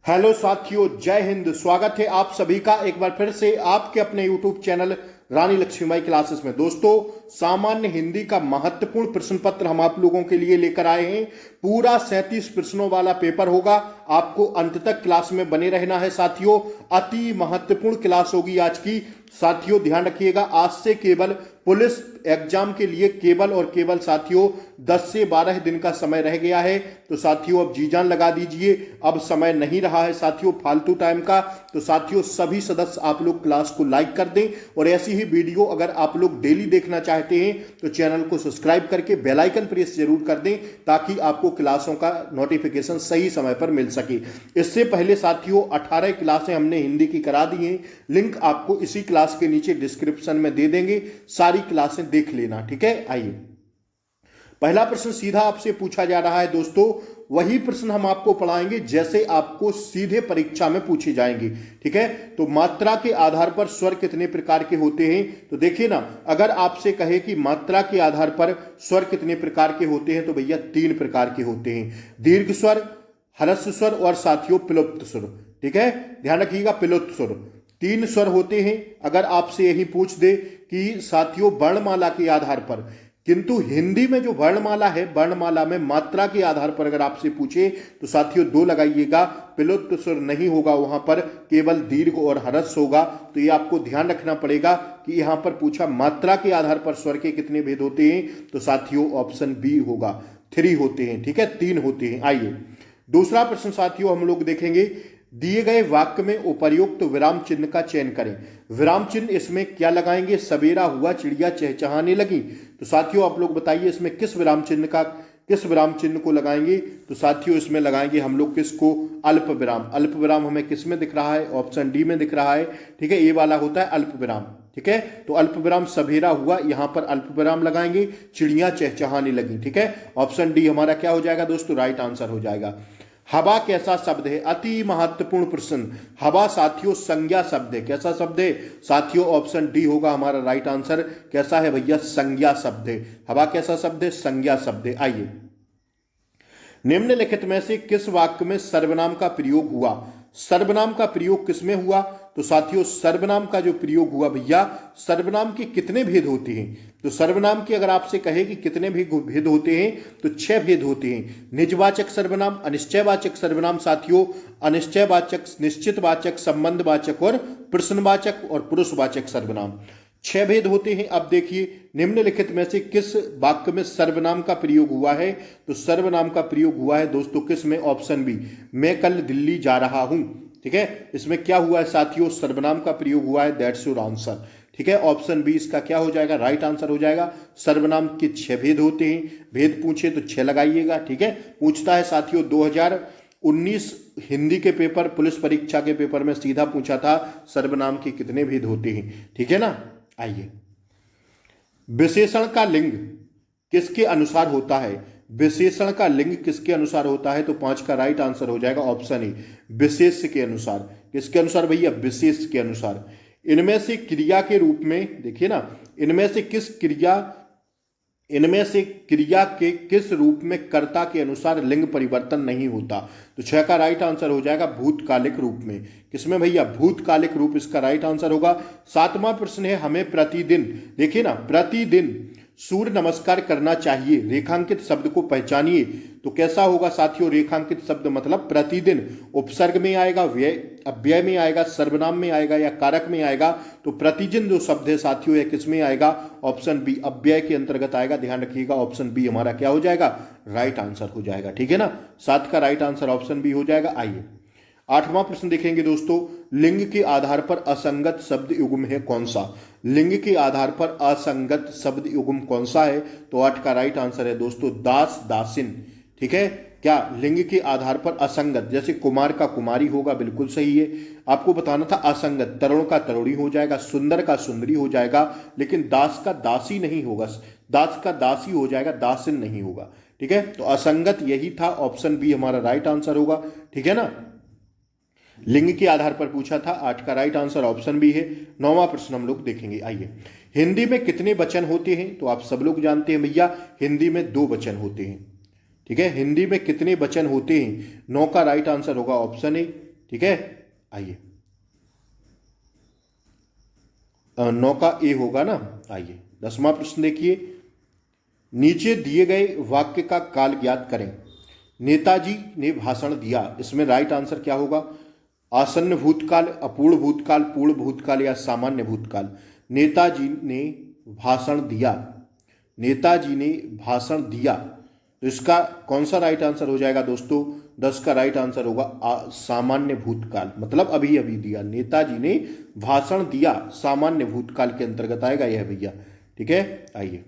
Hello साथियों, जय हिंद। स्वागत है आप सभी का एक बार फिर से आपके अपने यूट्यूब चैनल रानी लक्ष्मीबाई क्लासेस में। दोस्तों, सामान्य हिंदी का महत्वपूर्ण प्रश्न पत्र हम आप लोगों के लिए लेकर आए हैं। पूरा 37 प्रश्नों वाला पेपर होगा। आपको अंत तक क्लास में बने रहना है साथियों। अति महत्वपूर्ण क्लास होगी आज की। साथियों ध्यान रखिएगा, आज से केवल पुलिस एग्जाम के लिए केवल और केवल साथियों 10 से 12 दिन का समय रह गया है। तो साथियों अब जी जान लगा दीजिए, अब समय नहीं रहा है साथियों फालतू टाइम का। तो साथियों सभी सदस्य आप लोग क्लास को लाइक कर दें और ऐसी ही वीडियो अगर आप लोग डेली देखना चाहते हैं तो चैनल को सब्सक्राइब करके बेल आइकन प्रेस जरूर कर दें ताकि आपको क्लासों का नोटिफिकेशन सही समय पर मिल सके। इससे पहले साथियों 18 क्लासें हमने हिंदी की करा दी हैं। लिंक आपको इसी क्लास के नीचे डिस्क्रिप्शन में दे देंगे, सारी क्लासें देख लेना, ठीक है। आइए, पहला प्रश्न सीधा आपसे पूछा जा रहा है दोस्तों। वही प्रश्न हम आपको पढ़ाएंगे जैसे आपको सीधे परीक्षा में पूछे जाएंगे, ठीक है। तो मात्रा के आधार पर स्वर कितने प्रकार के होते हैं? तो देखिए ना, अगर आपसे कहे कि मात्रा के आधार पर स्वर कितने प्रकार के होते हैं तो भैया 3 प्रकार के होते हैं। दीर्घ स्वर, ह्रस्व स्वर और साथियों प्लुप्त स्वर, ठीक है। ध्यान रखिएगा, प्लुप्त स्वर 3 स्वर होते हैं। अगर आपसे यही पूछ दे कि साथियों वर्णमाला के आधार पर, किंतु हिंदी में जो वर्णमाला है, वर्णमाला में मात्रा के आधार पर अगर आपसे पूछे तो साथियों 2 लगाइएगा। प्लुप्त स्वर नहीं होगा, वहां पर केवल दीर्घ और ह्रस्व होगा। तो ये आपको ध्यान रखना पड़ेगा कि यहां पर पूछा मात्रा के आधार पर स्वर के कितने भेद होते हैं, तो साथियों ऑप्शन बी होगा, 3 होते हैं, ठीक है, 3 होते हैं। आइए दूसरा प्रश्न साथियों हम लोग देखेंगे। दिए गए वाक्य में उपर्युक्त विराम चिन्ह का चयन करें। विराम चिन्ह इसमें क्या लगाएंगे? सवेरा हुआ, चिड़िया चहचहाने लगी। तो साथियों आप लोग बताइए इसमें किस विराम चिन्ह को लगाएंगे? तो साथियों इसमें लगाएंगे हम लोग किसको? अल्प विराम। अल्प विराम हमें किस में दिख रहा है? ऑप्शन डी में दिख रहा है, ठीक है। ये वाला होता है अल्प विराम, ठीक है। तो अल्प विराम सवेरा हुआ, यहां पर अल्प विराम लगाएंगे, चिड़िया चहचहाने लगी, ठीक है। ऑप्शन डी हमारा क्या हो जाएगा दोस्तों? राइट आंसर हो जाएगा। हवा कैसा शब्द है? अति महत्वपूर्ण प्रश्न। हवा साथियों संज्ञा शब्द है। कैसा शब्द है साथियों? ऑप्शन डी होगा हमारा राइट आंसर। कैसा है भैया? संज्ञा शब्द है। हवा कैसा शब्द है? संज्ञा शब्द है। आइए, निम्नलिखित में से किस वाक्य में सर्वनाम का प्रयोग हुआ? सर्वनाम का प्रयोग किसमें हुआ? तो साथियों सर्वनाम का जो प्रयोग हुआ भैया, सर्वनाम के कितने भेद होते हैं? तो सर्वनाम के अगर आपसे कहे कि कितने भी भेद होते हैं तो 6 भेद होते हैं। निजवाचक सर्वनाम, अनिश्चयवाचक सर्वनाम साथियों, अनिश्चयवाचक, निश्चितवाचक, संबंधवाचक और प्रश्नवाचक और पुरुषवाचक सर्वनाम, 6 भेद होते हैं। अब देखिए निम्नलिखित में से किस वाक्य में सर्वनाम का प्रयोग हुआ है? तो सर्वनाम का प्रयोग हुआ है दोस्तों किस में? ऑप्शन बी, मैं कल दिल्ली जा रहा हूं, ठीक है। इसमें क्या हुआ है साथियों? सर्वनाम का प्रयोग हुआ है, दैट्स योर आंसर, ठीक है। ऑप्शन बी इसका क्या हो जाएगा? राइट आंसर हो जाएगा। सर्वनाम के 6 भेद होते हैं। भेद पूछे तो 6 लगाइएगा, ठीक है। पूछता है साथियों 2019 हिंदी के पेपर, पुलिस परीक्षा के पेपर में सीधा पूछा था सर्वनाम के कितने भेद होते हैं, ठीक है ना। आइए, विशेषण का लिंग किसके अनुसार होता है? विशेषण का लिंग किसके अनुसार होता है? तो 5 का राइट आंसर हो जाएगा ऑप्शन ए, विशेष के अनुसार। किसके अनुसार भैया? विशेष के अनुसार। इनमें से क्रिया के रूप में देखिए ना, इनमें से क्रिया के किस रूप में कर्ता के अनुसार लिंग परिवर्तन नहीं होता? तो 6 का राइट आंसर हो जाएगा भूतकालिक रूप में। किसमें भैया? भूतकालिक रूप इसका राइट आंसर होगा। 7वां प्रश्न है, हमें प्रतिदिन, देखिए ना, प्रतिदिन सूर्य नमस्कार करना चाहिए, रेखांकित शब्द को पहचानिए। तो कैसा होगा साथियों? रेखांकित शब्द मतलब प्रतिदिन उपसर्ग में आएगा, अव्यय में आएगा, सर्वनाम में आएगा या कारक में आएगा? तो प्रतिदिन जो शब्द है साथियों यह किस में आएगा? ऑप्शन बी, अव्यय के अंतर्गत आएगा। ध्यान रखिएगा, ऑप्शन बी हमारा क्या हो जाएगा? राइट आंसर हो जाएगा, ठीक है ना। 7 का राइट आंसर ऑप्शन बी हो जाएगा। आइए 8वां प्रश्न देखेंगे दोस्तों। लिंग के आधार पर असंगत शब्द युग्म है कौन सा? लिंग के आधार पर असंगत शब्द युग्म कौन सा है? तो 8 का राइट आंसर है दोस्तों दास, दासिन, ठीक है। क्या लिंग के आधार पर असंगत, जैसे कुमार का कुमारी होगा, बिल्कुल सही है। आपको बताना था असंगत, तरुण का तरुणी हो जाएगा, सुंदर का सुंदरी हो जाएगा, लेकिन दास का दासी नहीं होगा, दास का दासी हो जाएगा, दासिन नहीं होगा, ठीक है। तो असंगत यही था, ऑप्शन बी हमारा राइट आंसर होगा, ठीक है ना। लिंग के आधार पर पूछा था, 8 का राइट आंसर ऑप्शन बी है। 9वां प्रश्न हम लोग देखेंगे। आइए, हिंदी में कितने वचन होते हैं? तो आप सब लोग जानते हैं भैया हिंदी में 2 वचन होते हैं, ठीक है। हिंदी में कितने वचन होते हैं? 9 का राइट आंसर होगा ऑप्शन ए, ठीक है, आइए 9 का ए होगा ना। आइए 10वां प्रश्न देखिए, नीचे दिए गए वाक्य का काल ज्ञात करें। नेताजी ने भाषण दिया, इसमें राइट आंसर क्या होगा? आसन्न भूतकाल, अपूर्ण भूतकाल, पूर्ण भूतकाल या सामान्य भूतकाल। नेताजी ने भाषण दिया, नेताजी ने भाषण दिया, तो इसका कौन सा राइट आंसर हो जाएगा दोस्तों? 10 का राइट आंसर होगा सामान्य भूतकाल, मतलब अभी अभी दिया। नेताजी ने भाषण दिया सामान्य भूतकाल के अंतर्गत आएगा यह भैया, ठीक है। आइए,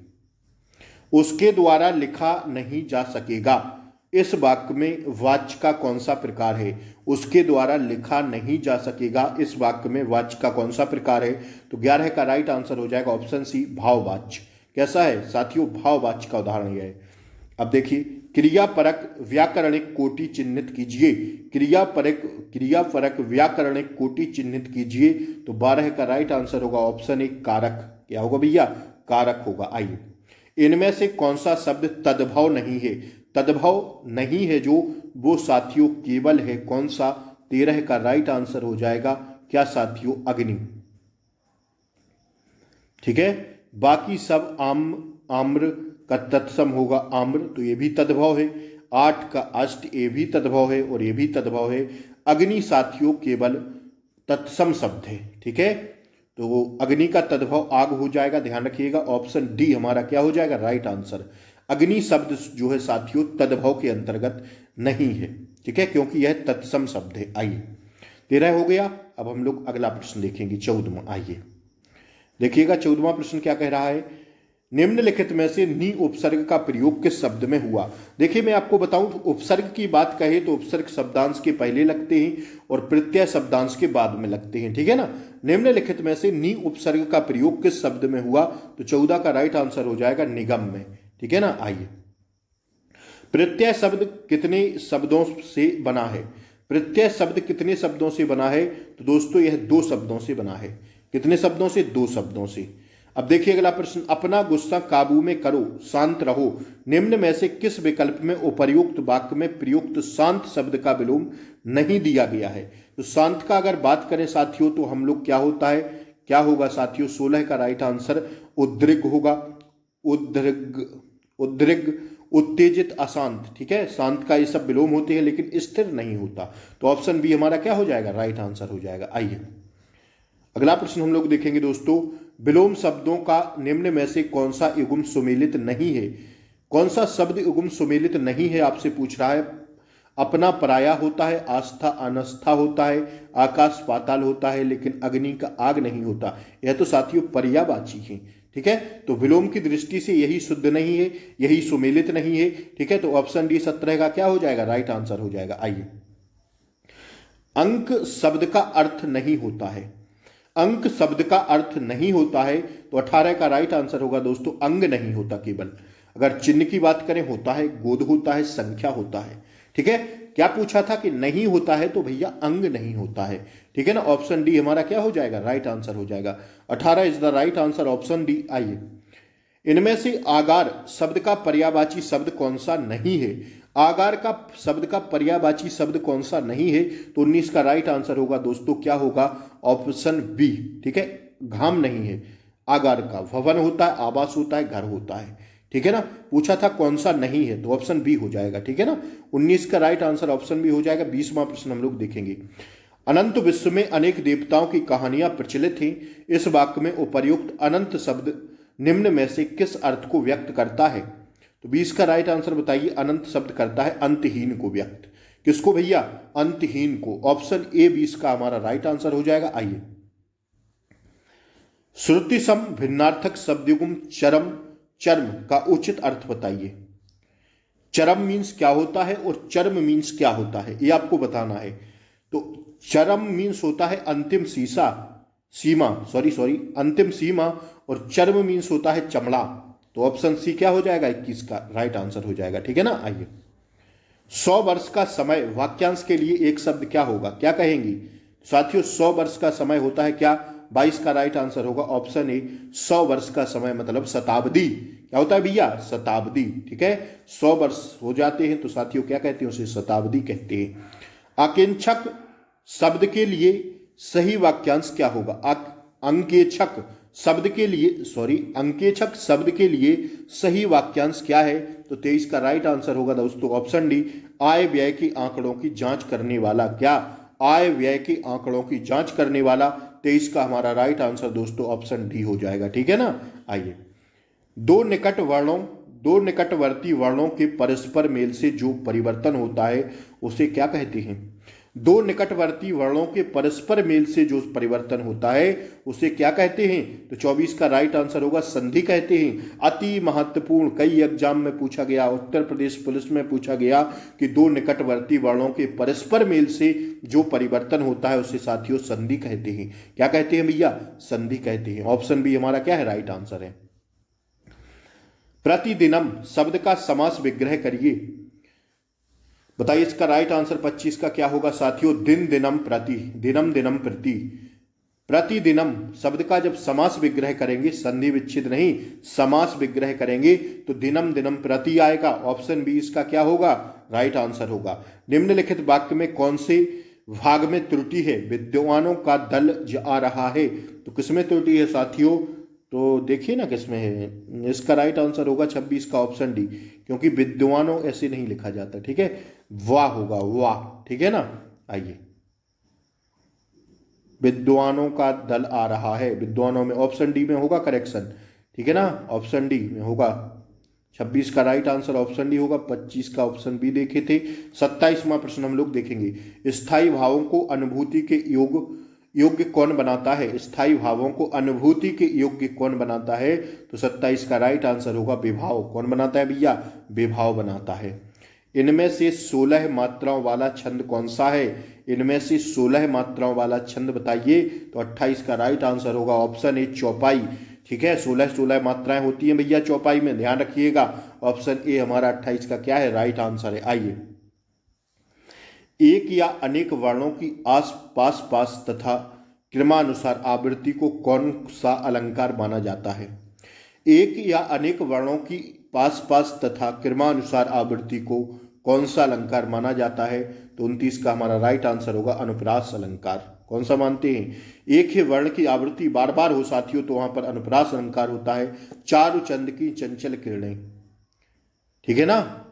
उसके द्वारा लिखा नहीं जा सकेगा, इस वाक्य में वाच्य का कौन सा प्रकार है? उसके द्वारा लिखा नहीं जा सकेगा, इस वाक्य में वाच्य का कौन सा प्रकार है? तो 11 का राइट आंसर हो जाएगा ऑप्शन सी, भाववाच्य। कैसा है साथियों? भाववाच्य का उदाहरण यह है। अब देखिए, क्रियापरक व्याकरणिक कोटि चिन्हित कीजिए, क्रियापरक व्याकरणिक कोटि चिन्हित कीजिए, तो 12 का राइट आंसर होगा ऑप्शन ए, कारक। क्या होगा भैया? कारक होगा। आइए, इनमें से कौन सा शब्द तद्भव नहीं है? तद्भव नहीं है जो, वो साथियों केवल है कौन सा? 13 का राइट आंसर हो जाएगा क्या साथियों? अग्नि, ठीक है। बाकी सब आम्र का तत्सम होगा आम्र, तो ये भी तद्भव है। 8 का अष्ट, ये भी तद्भव है और ये भी तद्भव है। अग्नि साथियों केवल तत्सम शब्द है, ठीक है। तो अग्नि का तद्भव आग हो जाएगा, ध्यान रखिएगा। ऑप्शन डी हमारा क्या हो जाएगा? Right answer. अग्नि शब्द जो है साथियों तद्भव के अंतर्गत नहीं है, ठीक है, क्योंकि यह तत्सम शब्द है। आइए 13 हो गया। अब हम लोग अगला प्रश्न देखेंगे 14वां। आइए देखिएगा 14वां प्रश्न क्या कह रहा है, निम्नलिखित में से नि उपसर्ग का प्रयोग किस शब्द में हुआ? देखिए मैं आपको बताऊं, उपसर्ग की बात कहे तो उपसर्ग शब्दांश के पहले लगते हैं और प्रत्यय शब्दांश के बाद में लगते हैं, ठीक है ना। निम्नलिखित में से नि उपसर्ग का प्रयोग किस शब्द में हुआ? तो 14 का राइट आंसर हो जाएगा निगम में, ठीक है ना। आइए, प्रत्यय शब्द कितने शब्दों से बना है? प्रत्यय शब्द कितने शब्दों से बना है? तो दोस्तों यह 2 शब्दों से बना है। कितने शब्दों से? 2 शब्दों से। अब देखिए अगला प्रश्न, अपना गुस्सा काबू में करो, शांत रहो, निम्न में से किस विकल्प में उपर्युक्त वाक्य में प्रयुक्त शांत शब्द का विलोम नहीं दिया गया है? तो शांत का अगर बात करें साथियों तो हम लोग क्या होता है, क्या होगा साथियों? 16 का राइट आंसर उद्रिग होगा। उद्रिग, उत्तेजित, अशांत, ठीक है। शांत का ये सब विलोम होते हैं लेकिन स्थिर नहीं होता, तो ऑप्शन बी हमारा क्या हो जाएगा? राइट आंसर हो जाएगा। आइए अगला प्रश्न हम लोग देखेंगे दोस्तों, विलोम शब्दों का निम्न में से कौन सा युग्म सुमेलित नहीं है? कौन सा शब्द युग्म सुमेलित नहीं है आपसे पूछ रहा है। अपना पराया होता है, आस्था अनास्था होता है, आकाश पाताल होता है, लेकिन अग्नि का आग नहीं होता। यह तो साथियों पर्यायवाची है, ठीक है। तो विलोम की दृष्टि से यही शुद्ध नहीं है, यही सुमेलित नहीं है, ठीक है। तो ऑप्शन डी 17 का क्या हो जाएगा? राइट आंसर हो जाएगा। आइए, अंक शब्द का अर्थ नहीं होता है, अंक शब्द का अर्थ नहीं होता है, तो 18 का राइट आंसर होगा दोस्तों अंग नहीं होता केवल। अगर चिन्ह की बात करें होता है, गोद होता है, संख्या होता है, ठीक है। क्या पूछा था कि नहीं होता है, तो भैया अंग नहीं होता है, ठीक है ना। ऑप्शन डी हमारा क्या हो जाएगा? राइट आंसर हो जाएगा। 18 is the right answer, option D. आइए, इनमें से आगार शब्द का पर्यायवाची शब्द कौन सा नहीं है? आगार का शब्द का पर्यायवाची शब्द कौन सा नहीं है? तो 19 का राइट आंसर होगा दोस्तों क्या होगा? ऑप्शन बी, ठीक है। घाम नहीं है आगार का, भवन होता है, आवास होता है, घर होता है, ठीक है ना। पूछा था कौन सा नहीं है, तो ऑप्शन बी हो जाएगा, ठीक है ना। 19 का राइट आंसर ऑप्शन बी हो जाएगा। 20वां प्रश्न हम लोग देखेंगे, अनंत विश्व में अनेक देवताओं की कहानियां प्रचलित हैं, इस वाक्य में उपर्युक्त अनंत शब्द निम्न में से किस अर्थ को व्यक्त करता है? तो 20 का राइट आंसर बताइए। अनंत शब्द करता है अंतहीन को व्यक्त। किसको भैया? अंतहीन को। ऑप्शन ए 20 का हमारा राइट आंसर हो जाएगा। आइए, श्रुति सम भिन्नार्थक शब्दयुग्म चरम चर्म का उचित अर्थ बताइए। चरम मीन्स क्या होता है और चर्म मीन्स क्या होता है, ये आपको बताना है। तो चरम मीन्स होता है अंतिम अंतिम सीमा, और चर्म मीन्स होता है चमड़ा। तो ऑप्शन सी क्या हो जाएगा? 21 का राइट आंसर हो जाएगा, ठीक है ना। आइए, 100 वर्ष का समय वाक्यांश के लिए एक शब्द क्या होगा? क्या कहेंगी साथियों? 100 वर्ष का समय होता है क्या? 22 का राइट आंसर होगा ऑप्शन ए, 100 वर्ष का समय मतलब शताब्दी। क्या होता है भैया? शताब्दी, ठीक है। 100 वर्ष हो जाते हैं तो साथियों क्या कहते हैं? उसे शताब्दी कहते हैं। आकिंचक शब्द के लिए सही वाक्यांश क्या होगा? अंकेक्षक शब्द के लिए अंकेक्षक शब्द के लिए सही वाक्यांश क्या है? तो 23 का राइट आंसर होगा दोस्तों ऑप्शन डी, आय व्यय के आंकड़ों की जांच करने वाला। क्या? आय व्यय के आंकड़ों की जांच करने वाला। 23 का हमारा राइट आंसर दोस्तों ऑप्शन डी हो जाएगा। ठीक है ना। आइए, दो निकटवर्ती वर्णों के परस्पर मेल से जो परिवर्तन होता है उसे क्या कहते हैं? दो निकटवर्ती वर्णों के परस्पर मेल से जो परिवर्तन होता है उसे क्या कहते हैं? तो 24 का राइट आंसर होगा संधि कहते हैं। अति महत्वपूर्ण, कई एग्जाम में पूछा गया, उत्तर प्रदेश पुलिस में पूछा गया कि दो निकटवर्ती वर्णों के परस्पर मेल से जो परिवर्तन होता है उसे साथियों संधि कहते हैं। क्या कहते हैं भैया? संधि कहते हैं। ऑप्शन बी हमारा क्या है? राइट आंसर है। प्रतिदिनम शब्द का समास विग्रह करिए। बताइए इसका राइट आंसर 25 का क्या होगा साथियों? दिन दिनम प्रति, दिनम दिनम प्रति। प्रतिदिनम शब्द का जब समास विग्रह करेंगे, संधि विच्छेद नहीं, समास विग्रह करेंगे तो दिनम दिनम प्रति आएगा। ऑप्शन बी इसका क्या होगा? राइट आंसर होगा। निम्नलिखित वाक्य में कौन से भाग में त्रुटि है? विद्वानों का दल आ रहा है। तो किसमें त्रुटि है साथियों? तो देखिए ना किसमें है। इसका राइट आंसर होगा 26 का ऑप्शन डी, क्योंकि विद्वानों ऐसे नहीं लिखा जाता। ठीक है, वाह होगा, वाह। ठीक है ना। आइए, विद्वानों का दल आ रहा है, विद्वानों में ऑप्शन डी में होगा करेक्शन। ठीक है ना, ऑप्शन डी में होगा। 26 का राइट आंसर ऑप्शन डी होगा। 25 का ऑप्शन बी देखे थे। 27वां प्रश्न हम लोग देखेंगे। स्थायी भावों को अनुभूति के योग्य कौन बनाता है? स्थायी भावों को अनुभूति के योग्य कौन बनाता है? तो 27 का राइट आंसर होगा विभाव। कौन बनाता है भैया? विभाव बनाता है। इनमें से 16 मात्राओं वाला छंद कौन सा है? इनमें से 16 मात्राओं वाला छंद बताइए। तो 28 का राइट आंसर होगा ऑप्शन ए, चौपाई। ठीक है, 16 मात्राएं होती हैं भैया चौपाई में, ध्यान रखिएगा। ऑप्शन ए हमारा 28 का क्या है? राइट आंसर है। आइए, एक या अनेक वर्णों की आस पास तथा क्रमानुसार आवृत्ति को कौन सा अलंकार माना जाता है? एक या अनेक वर्णों की पास तथा क्रमानुसार आवृत्ति को कौन सा अलंकार माना जाता है? तो 29 का हमारा राइट आंसर होगा अनुप्रास अलंकार। कौन सा मानते हैं? एक ही वर्ण की आवृत्ति बार बार हो साथियों तो वहां पर अनुप्रास अलंकार होता है। चारु चंद की चंचल किरणें। ठीक है ना।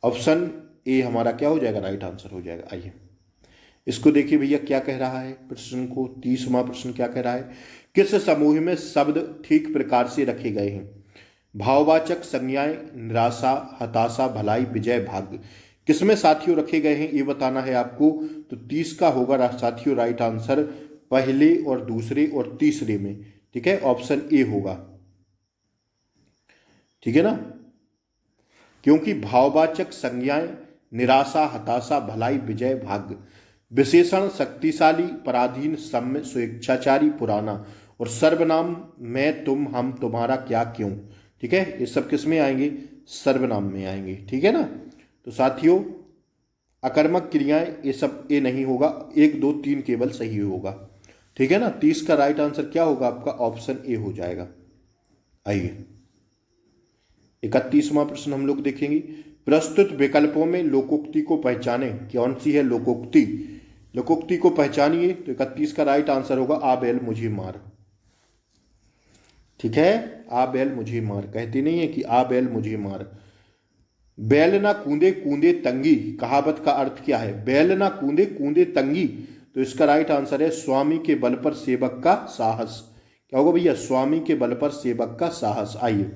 ऑप्शन ए हमारा क्या हो जाएगा? राइट आंसर हो जाएगा। आइए, इसको देखिए भैया क्या कह रहा है प्रश्न को। 30वां प्रश्न क्या कह रहा है? किस समूह में शब्द ठीक प्रकार से रखे गए हैं? भाववाचक संज्ञाएं निराशा, हताशा, भलाई, विजय, भाग्य। किसमें साथियों रखे गए हैं ये बताना है आपको। तो 30 का होगा साथियों राइट आंसर पहले और दूसरे और तीसरे में। ठीक है, ऑप्शन ए होगा। ठीक है ना, क्योंकि भाववाचक संज्ञाएं निराशा, हताशा, भलाई, विजय, भाग्य, विशेषण शक्तिशाली, पराधीन, सम्य, स्वेच्छाचारी, पुराना, और सर्वनाम मैं, तुम, हम, तुम्हारा, क्या, क्यों। ठीक है, ये सब किस में आएंगे? सर्वनाम में आएंगे। ठीक है ना। तो साथियों अकर्मक क्रियाएं ये सब ए नहीं होगा, 1 2 3 केवल सही होगा। ठीक है ना। 30 का राइट आंसर क्या होगा आपका? ऑप्शन ए हो जाएगा। आइए, 31वां प्रश्न हम लोग देखेंगे। प्रस्तुत विकल्पों में लोकोक्ति को पहचाने। कौन सी है लोकोक्ति? लोकोक्ति को पहचानिए। तो 31 का राइट आंसर होगा आ बैल मुझे मार। ठीक है, आ बैल मुझे मार। कहते नहीं है कि आ बैल मुझे मार। बैल ना कूदे कूदे तंगी, कहावत का अर्थ क्या है? बैल ना कूदे कूदे तंगी। तो इसका राइट आंसर है स्वामी के बल पर सेवक का साहस। क्या होगा भैया? स्वामी के बल पर सेवक का साहस। आइए,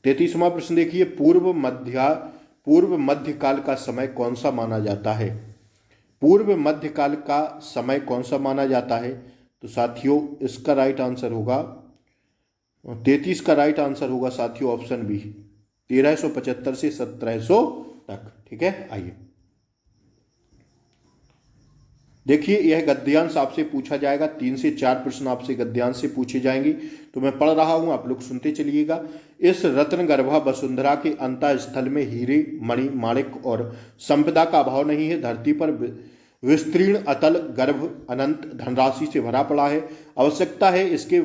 33वां प्रश्न देखिए। पूर्व मध्यकाल का समय कौन सा माना जाता है? पूर्व मध्यकाल का समय कौन सा माना जाता है? तो साथियों इसका राइट आंसर होगा 33 का राइट आंसर होगा साथियों ऑप्शन बी, 1375 से 1700 तक। ठीक है, आइए देखिए यह गद्यांश आपसे पूछा जाएगा। 3 से 4 प्रश्न आपसे गद्यांश से पूछे जाएंगे। तो मैं पढ़ रहा हूं, आप लोग सुनते चलिएगा। इस रत्नगर्भा वसुंधरा के अंतःस्थल में हीरे, मणि, माणिक और संपदा का अभाव नहीं है। धरती पर विस्तीर्ण अतल गर्भ अनंत धनराशि से भरा पड़ा है। आवश्यकता है इसके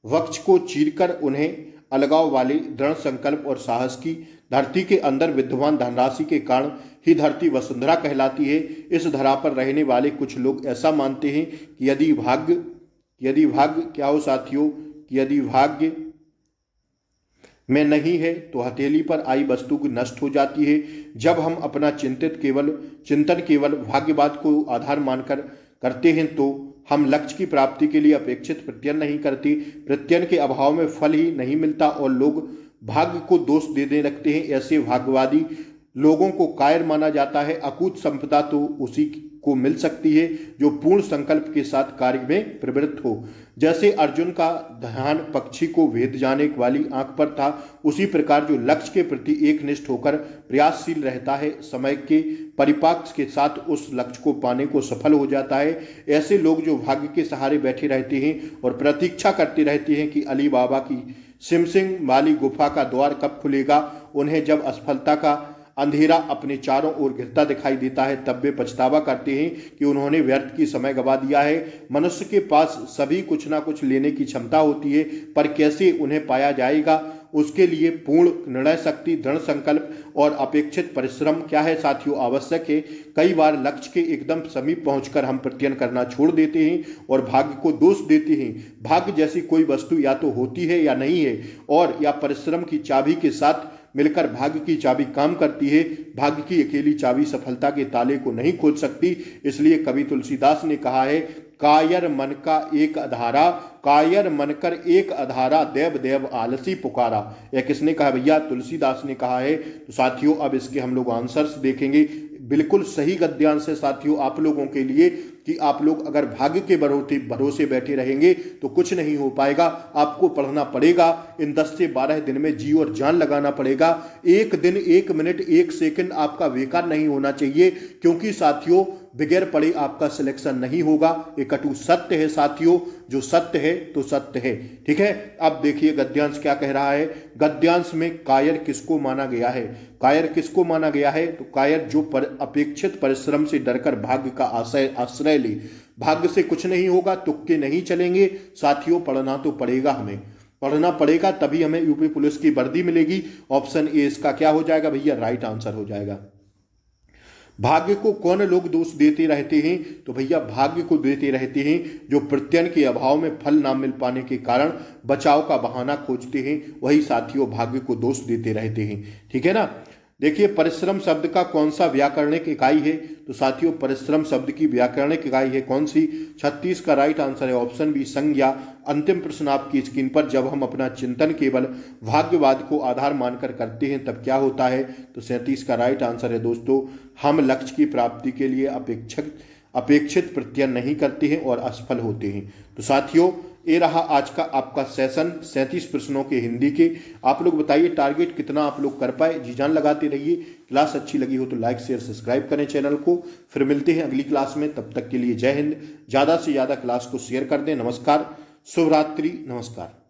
वक्ष को चीरकर उन्हें अलगाव वाले दृढ़ संकल्प और साहस की। धरती के अंदर विद्यमान धनराशि के कारण ही धरती वसुंधरा कहलाती है। इस धरा पर रहने वाले कुछ लोग ऐसा मानते हैं कि यदि भाग्य क्या हो साथियों, कि यदि भाग्य में नहीं है तो हथेली पर आई वस्तु की नष्ट हो जाती है। जब हम अपना चिंतन केवल भाग्यवाद को आधार मानकर करते हैं तो हम लक्ष्य की प्राप्ति के लिए अपेक्षित प्रत्ययन नहीं करते। प्रत्ययन के अभाव में फल ही नहीं मिलता और लोग भाग्य को दोष देने लगते हैं। ऐसे भाग्यवादी लोगों को कायर माना जाता है। अकूत संपदा तो उसी को मिल सकती है जो पूर्ण संकल्प के साथ कार्य में प्रवृत्त हो। जैसे अर्जुन का ध्यान पक्षी को भेद जाने वाली आंख पर था, उसी प्रकार जो लक्ष्य के प्रति एकनिष्ठ होकर प्रयासशील रहता है, समय के परिपाक के साथ उस लक्ष्य को पाने को सफल हो जाता है। ऐसे लोग जो भाग्य के सहारे बैठे रहते हैं और प्रतीक्षा करते रहते हैं कि अली बाबा की सिमसिंग वाली गुफा का द्वार कब खुलेगा, उन्हें जब असफलता का अंधेरा अपने चारों ओर घिरता दिखाई देता है तब वे पछतावा करते हैं कि उन्होंने व्यर्थ की समय गवा दिया है। मनुष्य के पास सभी कुछ ना कुछ लेने की क्षमता होती है, पर कैसे उन्हें पाया जाएगा, उसके लिए पूर्ण निर्णय शक्ति, दृढ़ संकल्प और अपेक्षित परिश्रम क्या है साथियों, आवश्यक है। कई बार लक्ष्य के एकदम समीप पहुंचकर हम प्रत्ययन करना छोड़ देते हैं और भाग्य को दोष देते हैं। भाग्य जैसी कोई वस्तु या तो होती है या नहीं है, और या परिश्रम की चाबी के साथ मिलकर भाग्य की चाबी काम करती है। भाग्य की अकेली चाबी सफलता के ताले को नहीं खोल सकती। इसलिए कवि तुलसीदास ने कहा है, कायर मन का एक अधारा, कायर मनकर एक अधारा, देव देव आलसी पुकारा। यह किसने कहा भैया? तुलसीदास ने कहा है। तो साथियों अब इसके हम लोग आंसर्स देखेंगे। बिल्कुल सही गद्यांश है साथियों आप लोगों के लिए कि आप लोग अगर भाग्य के भरोसे बैठे रहेंगे तो कुछ नहीं हो पाएगा। आपको पढ़ना पड़ेगा, इन 10 से 12 दिन में जी और जान लगाना पड़ेगा। एक दिन, एक मिनट, एक सेकंड आपका बेकार नहीं होना चाहिए, क्योंकि साथियों बगैर पढ़े आपका सिलेक्शन नहीं होगा। ये कटु सत्य है साथियों, जो सत्य है तो सत्य है। ठीक है, अब देखिए गद्यांश क्या कह रहा है। गद्यांश में कायर किसको माना गया है? कायर किसको माना गया है? तो कायर जो अपेक्षित परिश्रम से डरकर भाग्य का आश्रय ले। भाग्य से कुछ नहीं होगा, तुक्के नहीं चलेंगे साथियों, पढ़ना तो पड़ेगा, हमें पढ़ना पड़ेगा, तभी हमें यूपी पुलिस की वर्दी मिलेगी। ऑप्शन ए इसका क्या हो जाएगा भैया? राइट आंसर हो जाएगा। भाग्य को कौन लोग दोष देते रहते हैं? तो भैया भाग्य को देते रहते हैं जो प्रत्ययन के अभाव में फल ना मिल पाने के कारण बचाव का बहाना खोजते हैं, वही साथियों भाग्य को दोष देते रहते हैं। ठीक है ना। देखिए परिश्रम शब्द का कौन सा व्याकरणिक इकाई है? तो साथियों परिश्रम शब्द की व्याकरणिक इकाई है कौन सी? 36 का राइट आंसर है ऑप्शन बी, संज्ञा। अंतिम प्रश्न आपकी स्क्रीन पर, जब हम अपना चिंतन केवल भाग्यवाद को आधार मानकर करते हैं तब क्या होता है? तो 37 का राइट आंसर है दोस्तों, हम लक्ष्य की प्राप्ति के लिए अपेक्षित प्रत्ययन नहीं करते हैं और असफल होते हैं। तो साथियों ये रहा आज का आपका सेशन 37 प्रश्नों के हिंदी के। आप लोग बताइए टारगेट कितना आप लोग कर पाए, जी जान लगाते रहिए। क्लास अच्छी लगी हो तो लाइक शेयर सब्सक्राइब करें चैनल को। फिर मिलते हैं अगली क्लास में, तब तक के लिए जय हिंद। ज़्यादा से ज़्यादा क्लास को शेयर कर दें। नमस्कार, शुभ रात्रि, नमस्कार।